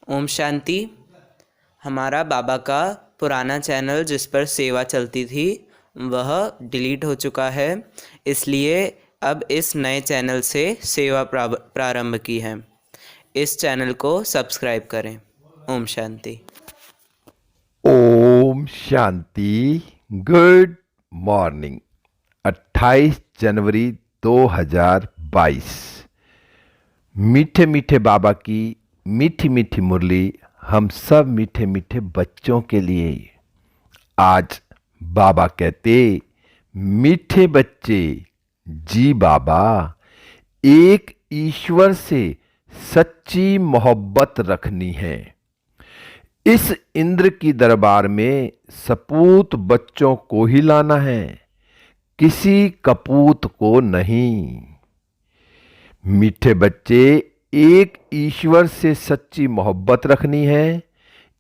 ओम शांति। हमारा बाबा का पुराना चैनल जिस पर सेवा चलती थी वह डिलीट हो चुका है, इसलिए अब इस नए चैनल से सेवा प्रारंभ की है। इस चैनल को सब्सक्राइब करें। ओम शांति। ओम शांति। Good morning. 28 जनवरी 2022। मीठे मीठे बाबा की मीठी मीठी मुरली हम सब मीठे मीठे बच्चों के लिए। आज बाबा कहते, मीठे बच्चे जी बाबा, एक ईश्वर से सच्ची मोहब्बत रखनी है। इस इंद्र की दरबार में सपूत बच्चों को ही लाना है, किसी कपूत को नहीं। मीठे बच्चे, एक ईश्वर से सच्ची मोहब्बत रखनी है।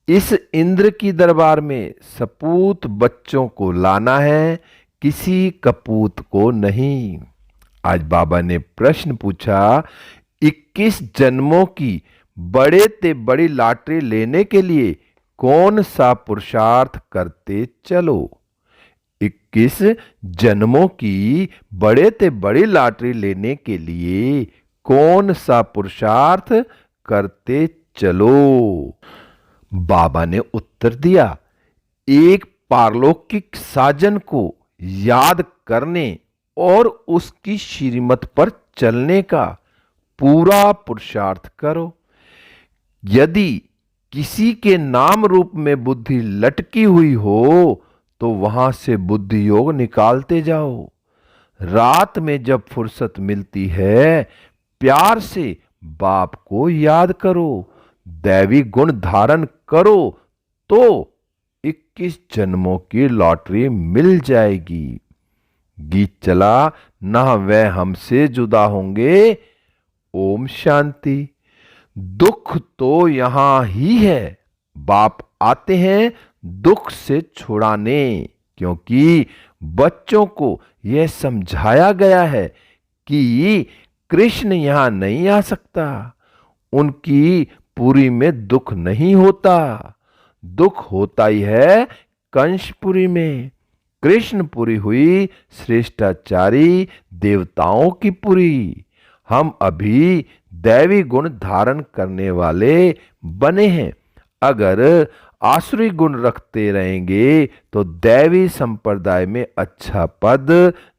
इस इंद्र की दरबार में सपूत बच्चों को लाना है, किसी कपूत को नहीं। आज बाबा ने प्रश्न पूछा, 21 जन्मों की बड़े ते बड़ी लॉटरी लेने के लिए कौन सा पुरुषार्थ करते चलो। 21 जन्मों की बड़े ते बड़ी लॉटरी लेने के लिए कौन सा पुरुषार्थ करते चलो। बाबा ने उत्तर दिया, एक पारलौकिक साजन को याद करने और उसकी श्रीमत पर चलने का पूरा पुरुषार्थ करो। यदि किसी के नाम रूप में बुद्धि लटकी हुई हो तो वहां से बुद्धि योग निकालते जाओ। रात में जब फुर्सत मिलती है, प्यार से बाप को याद करो, दैवी गुण धारण करो तो 21 जन्मों की लॉटरी मिल जाएगी। गीत चला ना, वह हमसे जुदा होंगे। ओम शांति। दुख तो यहां ही है, बाप आते हैं दुख से छुड़ाने, क्योंकि बच्चों को यह समझाया गया है कि कृष्ण यहां नहीं आ सकता। उनकी पुरी में दुख नहीं होता, दुख होता ही है कंसपुरी में। कृष्णपुरी हुई श्रेष्ठाचारी देवताओं की पुरी। हम अभी दैवी गुण धारण करने वाले बने हैं। अगर आसुरी गुण रखते रहेंगे तो दैवी संप्रदाय में अच्छा पद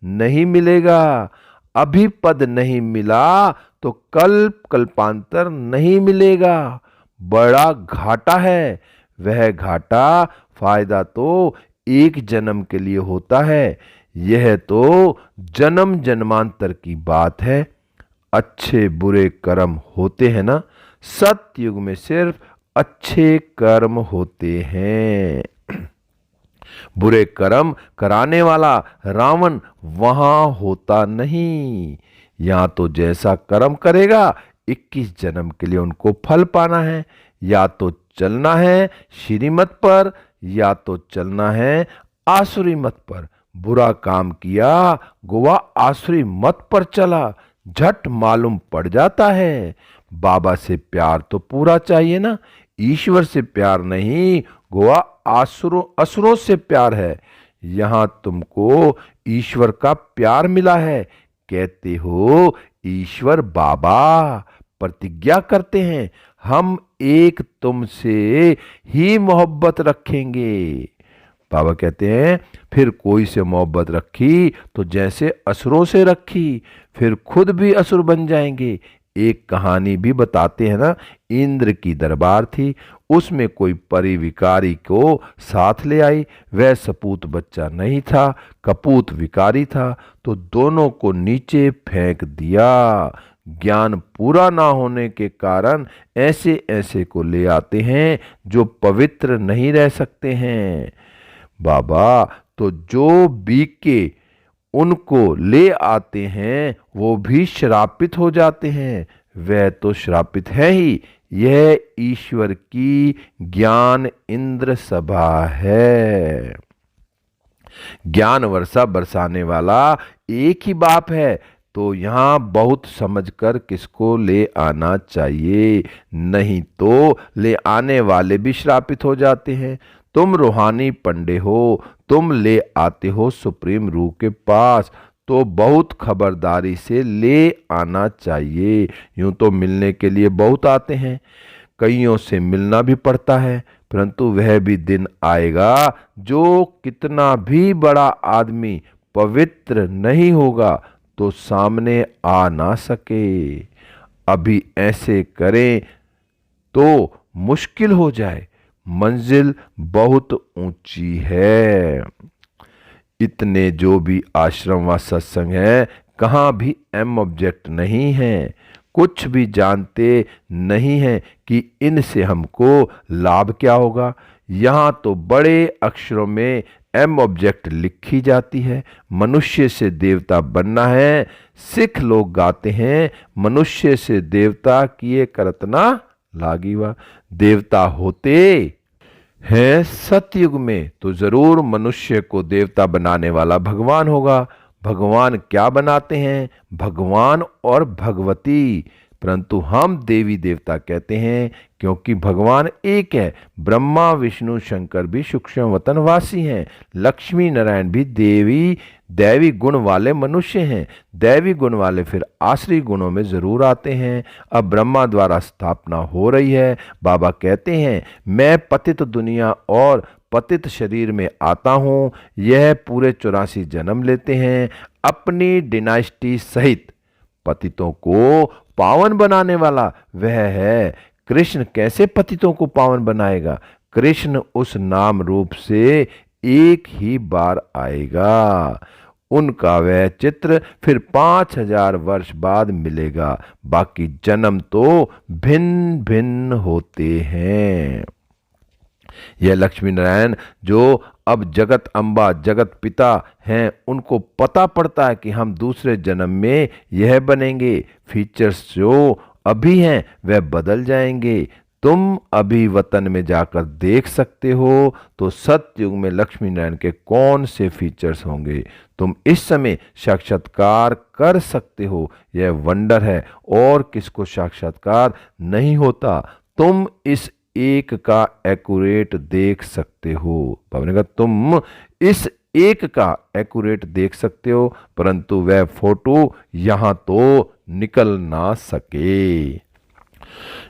नहीं मिलेगा। अभी पद नहीं मिला तो कल्प कल्पांतर नहीं मिलेगा। बड़ा घाटा है। वह घाटा फायदा तो एक जन्म के लिए होता है। यह तो जन्म जन्मांतर की बात है। अच्छे बुरे कर्म होते हैं ना, सतयुग में सिर्फ अच्छे कर्म होते हैं। बुरे कर्म कराने वाला रावण वहां होता नहीं। यहां तो जैसा कर्म करेगा 21 जन्म के लिए उनको फल पाना है। या तो चलना है श्रीमत पर, या तो चलना है आसुरी मत पर। बुरा काम किया, गोवा आसुरी मत पर चला, झट मालूम पड़ जाता है। बाबा से प्यार तो पूरा चाहिए ना, ईश्वर से प्यार नहीं, गोवा असुरों से प्यार है। यहां तुमको ईश्वर का प्यार मिला है। कहते हो ईश्वर बाबा, प्रतिज्ञा करते हैं हम एक तुमसे ही मोहब्बत रखेंगे। बाबा कहते हैं फिर कोई से मोहब्बत रखी तो जैसे असुरों से रखी, फिर खुद भी असुर बन जाएंगे। एक कहानी भी बताते हैं ना, इंद्र की दरबार थी, उसमें कोई परिविकारी को साथ ले आई। वह सपूत बच्चा नहीं था, कपूत विकारी था, तो दोनों को नीचे फेंक दिया। ज्ञान पूरा ना होने के कारण ऐसे ऐसे को ले आते हैं जो पवित्र नहीं रह सकते हैं। बाबा तो जो बीके उनको ले आते हैं वो भी श्रापित हो जाते हैं। वह तो श्रापित है ही। यह ईश्वर की ज्ञान इंद्र सभा है। ज्ञान वर्षा बरसाने वाला एक ही बाप है। तो यहाँ बहुत समझकर किसको ले आना चाहिए, नहीं तो ले आने वाले भी श्रापित हो जाते हैं। तुम रूहानी पंडे हो, तुम ले आते हो सुप्रीम रूह के पास, तो बहुत खबरदारी से ले आना चाहिए। यूं तो मिलने के लिए बहुत आते हैं, कईयों से मिलना भी पड़ता है, परंतु वह भी दिन आएगा जो कितना भी बड़ा आदमी पवित्र नहीं होगा तो सामने आ ना सके। अभी ऐसे करें तो मुश्किल हो जाए, मंजिल बहुत ऊंची है। इतने जो भी आश्रम व सत्संग है, कहाँ भी एम ऑब्जेक्ट नहीं है, कुछ भी जानते नहीं हैं कि इनसे हमको लाभ क्या होगा। यहाँ तो बड़े अक्षरों में एम ऑब्जेक्ट लिखी जाती है, मनुष्य से देवता बनना है। सिख लोग गाते हैं, मनुष्य से देवता किए करतना लागी वा। देवता होते हैं सतयुग में तो जरूर मनुष्य को देवता बनाने वाला भगवान होगा। भगवान क्या बनाते हैं? भगवान और भगवती, परंतु हम देवी देवता कहते हैं क्योंकि भगवान एक है। ब्रह्मा विष्णु शंकर भी सूक्ष्म वतनवासी हैं, लक्ष्मी नारायण भी दैवी गुण वाले मनुष्य हैं। दैवी गुण वाले फिर आसरी गुणों में जरूर आते हैं। अब ब्रह्मा द्वारा स्थापना हो रही है। बाबा कहते हैं मैं पतित दुनिया और पतित शरीर में आता हूँ। यह पूरे 84 जन्म लेते हैं अपनी डिनाइस्टी सहित। पतितों को पावन बनाने वाला वह है। कृष्ण कैसे पतितों को पावन बनाएगा? कृष्ण उस नाम रूप से एक ही बार आएगा। उनका वह चित्र फिर 5000 वर्ष बाद मिलेगा। बाकी जन्म तो भिन्न भिन्न होते हैं। यह लक्ष्मी नारायण जो अब जगत अम्बा जगत पिता हैं, उनको पता पड़ता है कि हम दूसरे जन्म में यह बनेंगे। फीचर्स जो अभी हैं वह बदल जाएंगे। तुम अभी वतन में जाकर देख सकते हो तो सतयुग में लक्ष्मी नारायण के कौन से फीचर्स होंगे। तुम इस समय साक्षात्कार कर सकते हो, यह वंडर है। और किसको साक्षात्कार नहीं होता? तुम इस एक का एक्यूरेट देख सकते हो। बाबा ने कहा तुम इस एक का एक्यूरेट देख सकते हो, परंतु वह फोटो यहां तो निकल ना सके।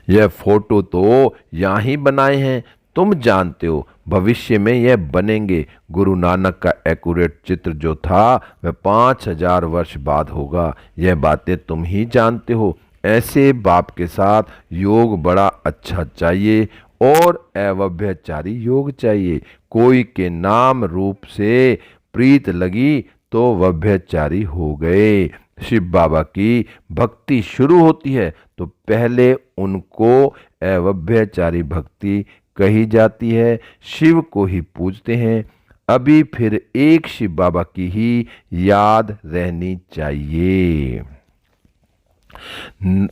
यह फोटो तो यहां ही बनाए हैं, तुम जानते हो भविष्य में यह बनेंगे। गुरु नानक का एक्यूरेट चित्र जो था वह 5000 वर्ष बाद होगा। यह बातें तुम ही जानते हो। ऐसे बाप के साथ योग बड़ा अच्छा चाहिए और अव्यभिचारी योग चाहिए। कोई के नाम रूप से प्रीत लगी तो व्यभिचारी हो गए। शिव बाबा की भक्ति शुरू होती है तो पहले उनको अव्यभिचारी भक्ति कही जाती है। शिव को ही पूजते हैं। अभी फिर एक शिव बाबा की ही याद रहनी चाहिए।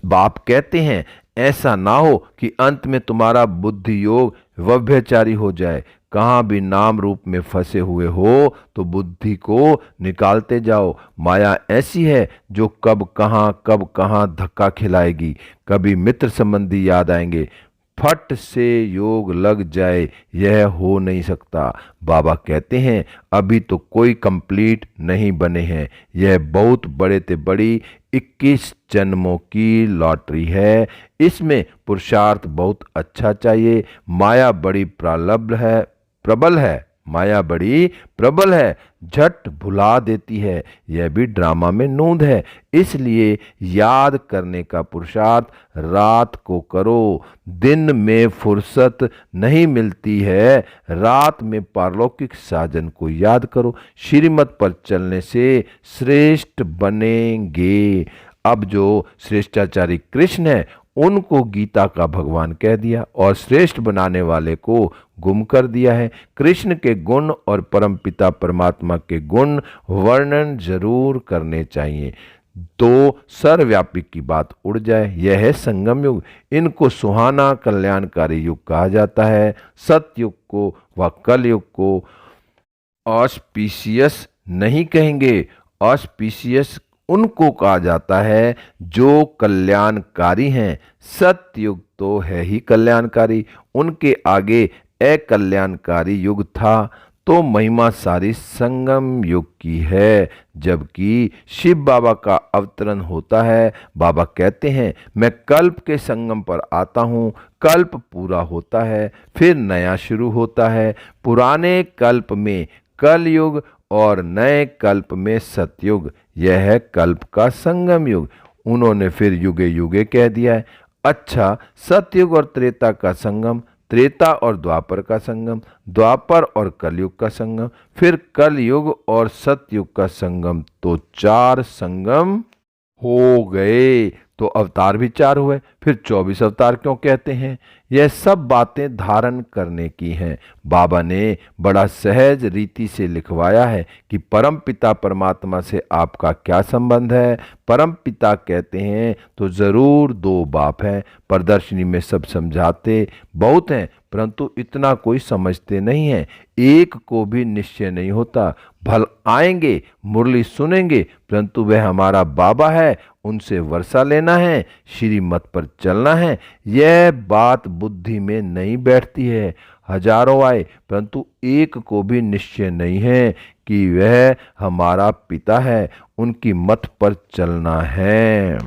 बाप कहते हैं ऐसा ना हो कि अंत में तुम्हारा बुद्धि योग व्यभिचारी हो जाए। कहाँ भी नाम रूप में फंसे हुए हो तो बुद्धि को निकालते जाओ। माया ऐसी है जो कब कहाँ धक्का खिलाएगी। कभी मित्र संबंधी याद आएंगे, फट से योग लग जाए, यह हो नहीं सकता। बाबा कहते हैं अभी तो कोई कंप्लीट नहीं बने हैं। यह बहुत बड़े ते बड़ी 21 जन्मों की लॉटरी है। इसमें पुरुषार्थ बहुत अच्छा चाहिए। माया बड़ी प्रबल है। माया बड़ी प्रबल है, झट भुला देती है। यह भी ड्रामा में नूंद है। इसलिए याद करने का पुरुषार्थ रात को करो। दिन में फुर्सत नहीं मिलती है, रात में पारलौकिक साजन को याद करो। श्रीमत पर चलने से श्रेष्ठ बनेंगे। अब जो श्रेष्ठाचारी कृष्ण है उनको गीता का भगवान कह दिया और श्रेष्ठ बनाने वाले को गुम कर दिया है। कृष्ण के गुण और परमपिता परमात्मा के गुण वर्णन जरूर करने चाहिए तो सर्वव्यापी की बात उड़ जाए। यह है संगम युग। इनको सुहाना कल्याणकारी युग कहा जाता है। सतयुग को व कल युग को ऑस्पिशियस नहीं कहेंगे। ऑस्पिशियस उनको कहा जाता है जो कल्याणकारी हैं। सतयुग तो है ही कल्याणकारी, उनके आगे अकल्याणकारी युग था, तो महिमा सारी संगम युग की है। जबकि शिव बाबा का अवतरण होता है, बाबा कहते हैं मैं कल्प के संगम पर आता हूँ, कल्प पूरा होता है फिर नया शुरू होता है। पुराने कल्प में कलयुग और नए कल्प में सतयुग, यह है कल्प का संगम युग। उन्होंने फिर युगे युगे कह दिया है। अच्छा, सतयुग और त्रेता का संगम, त्रेता और द्वापर का संगम, द्वापर और कलयुग का संगम, फिर कलयुग और सतयुग का संगम, तो 4 संगम हो गए। तो अवतार भी 4 हुए, फिर 24 अवतार क्यों कहते हैं? यह सब बातें धारण करने की हैं। बाबा ने बड़ा सहज रीति से लिखवाया है कि परम पिता परमात्मा से आपका क्या संबंध है। परम पिता कहते हैं तो जरूर 2 बाप हैं। प्रदर्शनी में सब समझाते बहुत हैं, परंतु इतना कोई समझते नहीं है। एक को भी निश्चय नहीं होता। भल आएंगे, मुरली सुनेंगे, परंतु वह हमारा बाबा है, उनसे वर्षा लेना है, श्रीमत पर चलना है, यह बात बुद्धि में नहीं बैठती है। हजारों आए, परंतु एक को भी निश्चय नहीं है कि वह हमारा पिता है, उनकी मत पर चलना है।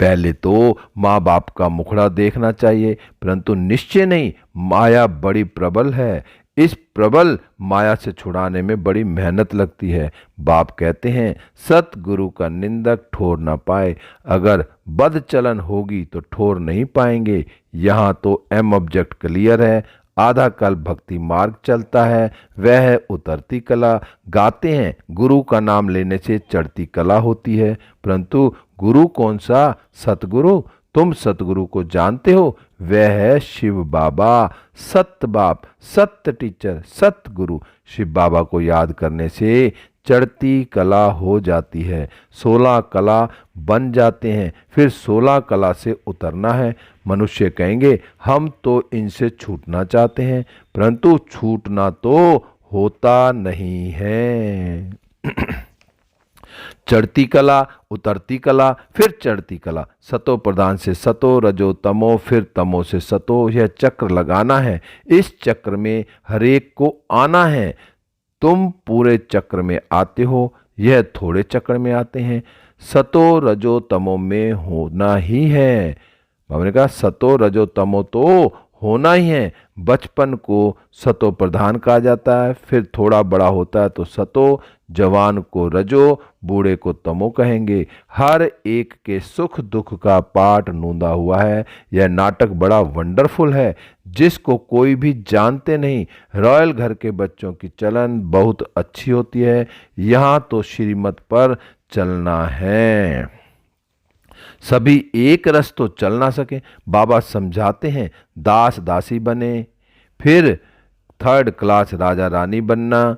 पहले तो माँ बाप का मुखड़ा देखना चाहिए, परंतु निश्चय नहीं। माया बड़ी प्रबल है, इस प्रबल माया से छुड़ाने में बड़ी मेहनत लगती है। बाप कहते हैं सतगुरु का निंदक ठोर ना पाए। अगर बद चलन होगी तो ठोर नहीं पाएंगे। यहाँ तो एम ऑब्जेक्ट क्लियर है। आधा कल भक्ति मार्ग चलता है, वह है उतरती कला। गाते हैं गुरु का नाम लेने से चढ़ती कला होती है, परंतु गुरु कौन सा? सतगुरु। तुम सतगुरु को जानते हो, वह है शिव बाबा, सत्य बाप, सत्य टीचर, सत्य गुरु। शिव बाबा को याद करने से चढ़ती कला हो जाती है, 16 कला बन जाते हैं, फिर 16 कला से उतरना है। मनुष्य कहेंगे हम तो इनसे छूटना चाहते हैं, परंतु छूटना तो होता नहीं है। चढ़ती कला, उतरती कला, फिर चढ़ती कला। सतो प्रधान से सतो, रजो तमो, फिर तमो से सतो, यह चक्र लगाना है। इस चक्र में हरेक को आना है। तुम पूरे चक्र में आते हो, यह थोड़े चक्र में आते हैं। सतो रजो तमो में होना ही है। बाबा ने कहा सतो रजो तमो तो होना ही है। बचपन को सतो प्रधान कहा जाता है, फिर थोड़ा बड़ा होता है तो सतो, जवान को रजो, बूढ़े को तमो कहेंगे। हर एक के सुख दुख का पाठ नूंदा हुआ है। यह नाटक बड़ा वंडरफुल है, जिसको कोई भी जानते नहीं। रॉयल घर के बच्चों की चलन बहुत अच्छी होती है। यहाँ तो श्रीमत पर चलना है। सभी एक रस तो चल ना सके। बाबा समझाते हैं दास दासी बने, फिर 3rd क्लास राजा रानी बनना,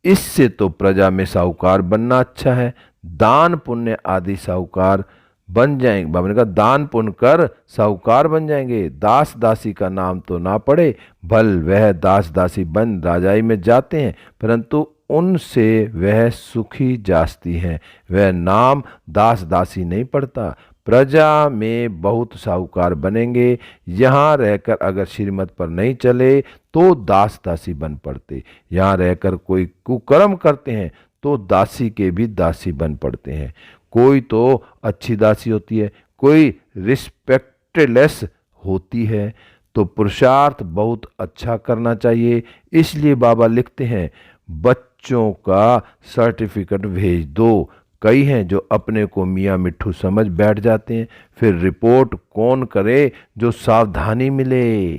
इससे तो प्रजा में साहूकार बनना अच्छा है। दान पुण्य आदि साहूकार बन जाएंगे। बाबा ने कहा दान पुण्य कर साहूकार बन जाएंगे। दास दासी का नाम तो ना पड़े, भल वह दास दासी बन राजाई में जाते हैं, परंतु उनसे वह सुखी जास्ती हैं। वह नाम दास दासी नहीं पड़ता। प्रजा में बहुत साहूकार बनेंगे। यहाँ रहकर अगर श्रीमत पर नहीं चले तो दास दासी बन पड़ते। यहाँ रहकर कोई कुकर्म करते हैं तो दासी के भी दासी बन पड़ते हैं। कोई तो अच्छी दासी होती है, कोई रिस्पेक्टलेस होती है। तो पुरुषार्थ बहुत अच्छा करना चाहिए। इसलिए बाबा लिखते हैं बच्चों का सर्टिफिकेट भेज दो। कई हैं जो अपने को मियाँ मिट्ठू समझ बैठ जाते हैं, फिर रिपोर्ट कौन करे जो सावधानी मिले।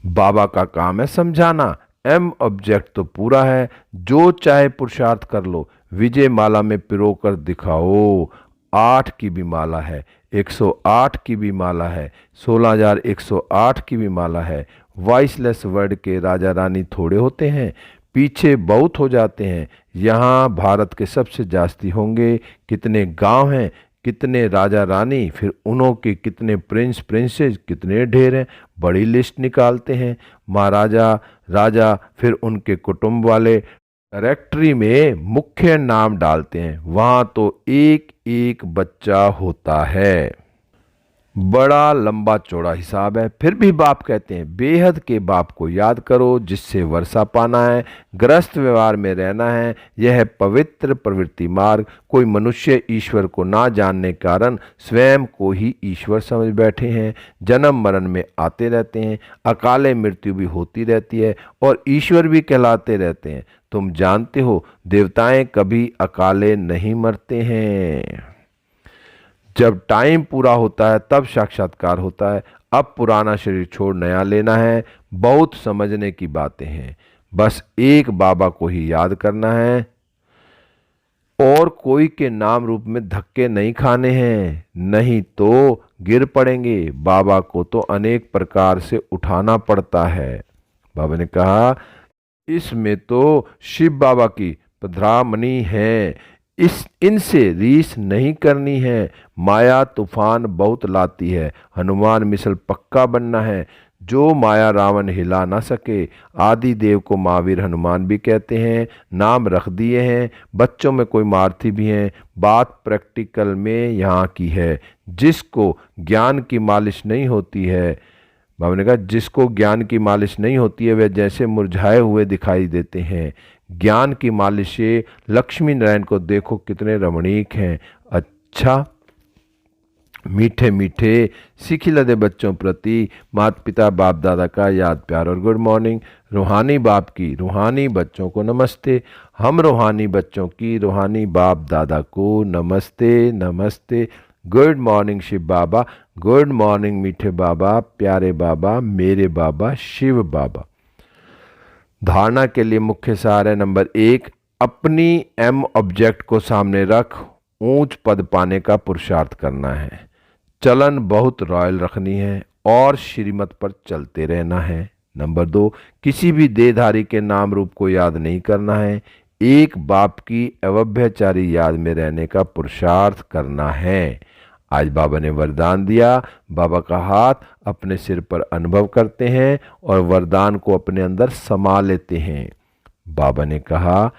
बाबा का काम है समझाना। एम ऑब्जेक्ट तो पूरा है, जो चाहे पुरुषार्थ कर लो। विजय माला में पिरो कर दिखाओ। 8 की भी माला है, 108 की भी माला है, 16,108 की भी माला है। वॉइसलेस वर्ड के राजा रानी थोड़े होते हैं, पीछे बहुत हो जाते हैं। यहाँ भारत के सबसे जास्ती होंगे। कितने गांव हैं, कितने राजा रानी, फिर उन्हों के कितने प्रिंस प्रिंसेस, कितने ढेर हैं। बड़ी लिस्ट निकालते हैं। महाराजा राजा, फिर उनके कुटुंब वाले, डायरेक्टरी में मुख्य नाम डालते हैं, वहां तो एक एक बच्चा होता है। बड़ा लंबा चौड़ा हिसाब है। फिर भी बाप कहते हैं बेहद के बाप को याद करो जिससे वर्षा पाना है, गृहस्थ व्यवहार में रहना है। यह है पवित्र प्रवृत्ति मार्ग। कोई मनुष्य ईश्वर को ना जानने के कारण स्वयं को ही ईश्वर समझ बैठे हैं। जन्म मरण में आते रहते हैं, अकाले मृत्यु भी होती रहती है और ईश्वर भी कहलाते रहते हैं। तुम जानते हो देवताएं कभी अकाले नहीं मरते हैं। जब टाइम पूरा होता है तब साक्षात्कार होता है। अब पुराना शरीर छोड़ नया लेना है। बहुत समझने की बातें हैं। बस एक बाबा को ही याद करना है और कोई के नाम रूप में धक्के नहीं खाने हैं, नहीं तो गिर पड़ेंगे। बाबा को तो अनेक प्रकार से उठाना पड़ता है। बाबा ने कहा इसमें तो शिव बाबा की पधरामणी है, इनसे रीस नहीं करनी है। माया तूफान बहुत लाती है, हनुमान मिसल पक्का बनना है। जो माया रावण हिला ना सके। आदि देव को महावीर हनुमान भी कहते हैं, नाम रख दिए हैं। बच्चों में कोई मारुति भी हैं। बात प्रैक्टिकल में यहाँ की है। जिसको ज्ञान की मालिश नहीं होती है, बाबा ने कहा जिसको ज्ञान की मालिश नहीं होती है वह जैसे मुरझाए हुए दिखाई देते हैं। ज्ञान की मालिश से लक्ष्मी नारायण को देखो कितने रमणीक हैं। अच्छा, मीठे मीठे सीखी लदे बच्चों प्रति माता पिता बाप दादा का याद प्यार और गुड मॉर्निंग। रूहानी बाप की रूहानी बच्चों को नमस्ते। हम रूहानी बच्चों की रूहानी बाप दादा को नमस्ते नमस्ते। गुड मॉर्निंग शिव बाबा, गुड मॉर्निंग मीठे बाबा, प्यारे बाबा, मेरे बाबा शिव बाबा। धारणा के लिए मुख्य सार है नंबर 1, अपनी एम ऑब्जेक्ट को सामने रख ऊंच पद पाने का पुरुषार्थ करना है। चलन बहुत रॉयल रखनी है और श्रीमत पर चलते रहना है। नंबर 2, किसी भी देहधारी के नाम रूप को याद नहीं करना है। एक बाप की अव्यभिचारी याद में रहने का पुरुषार्थ करना है। आज बाबा ने वरदान दिया। बाबा का हाथ अपने सिर पर अनुभव करते हैं और वरदान को अपने अंदर समा लेते हैं। बाबा ने कहा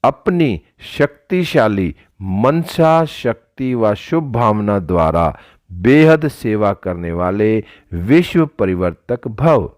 अपनी शक्तिशाली मनसा शक्ति व शुभ भावना द्वारा बेहद सेवा करने वाले विश्व परिवर्तक भव।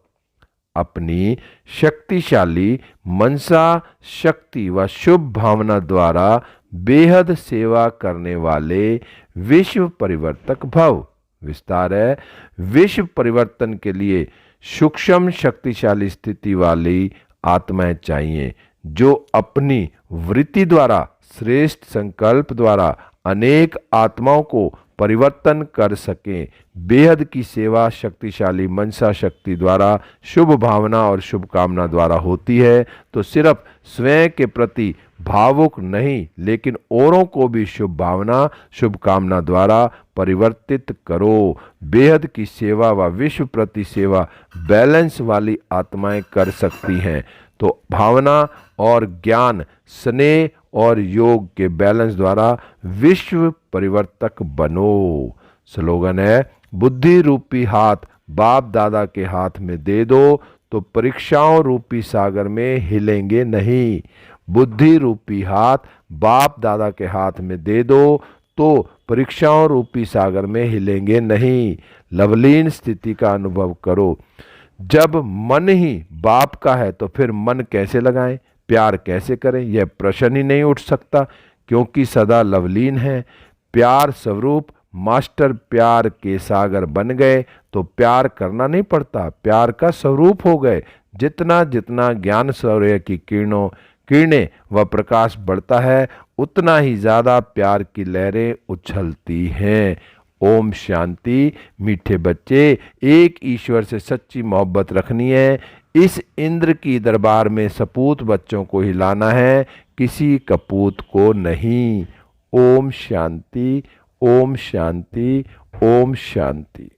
अपनी शक्तिशाली मनसा शक्ति व शुभ भावना द्वारा बेहद सेवा करने वाले विश्व परिवर्तक भव। विस्तार है, विश्व परिवर्तन के लिए सूक्ष्म शक्तिशाली स्थिति वाली आत्माएं चाहिए जो अपनी वृत्ति द्वारा श्रेष्ठ संकल्प द्वारा अनेक आत्माओं को परिवर्तन कर सकें। बेहद की सेवा शक्तिशाली मनसा शक्ति द्वारा शुभ भावना और शुभकामना द्वारा होती है तो सिर्फ स्वयं के प्रति भावुक नहीं लेकिन औरों को भी शुभ भावना शुभकामना द्वारा परिवर्तित करो। बेहद की सेवा व विश्व प्रति सेवा बैलेंस वाली आत्माएं कर सकती हैं तो भावना और ज्ञान, स्नेह और योग के बैलेंस द्वारा विश्व परिवर्तक बनो। स्लोगन है बुद्धि रूपी हाथ बाप दादा के हाथ में दे दो तो परीक्षाओं रूपी सागर में हिलेंगे नहीं। बुद्धि रूपी हाथ बाप दादा के हाथ में दे दो तो परीक्षाओं रूपी सागर में हिलेंगे नहीं। लवलीन स्थिति का अनुभव करो। जब मन ही बाप का है तो फिर मन कैसे लगाएं, प्यार कैसे करें, यह प्रश्न ही नहीं उठ सकता क्योंकि सदा लवलीन है। प्यार स्वरूप मास्टर प्यार के सागर बन गए तो प्यार करना नहीं पड़ता, प्यार का स्वरूप हो गए। जितना जितना ज्ञान सूर्य की किरणें व प्रकाश बढ़ता है उतना ही ज़्यादा प्यार की लहरें उछलती हैं। ओम शांति। मीठे बच्चे, एक ईश्वर से सच्ची मोहब्बत रखनी है। इस इंद्र की दरबार में सपूत बच्चों को हिलाना है, किसी कपूत को नहीं। ओम शांति, ओम शांति, ओम शांति।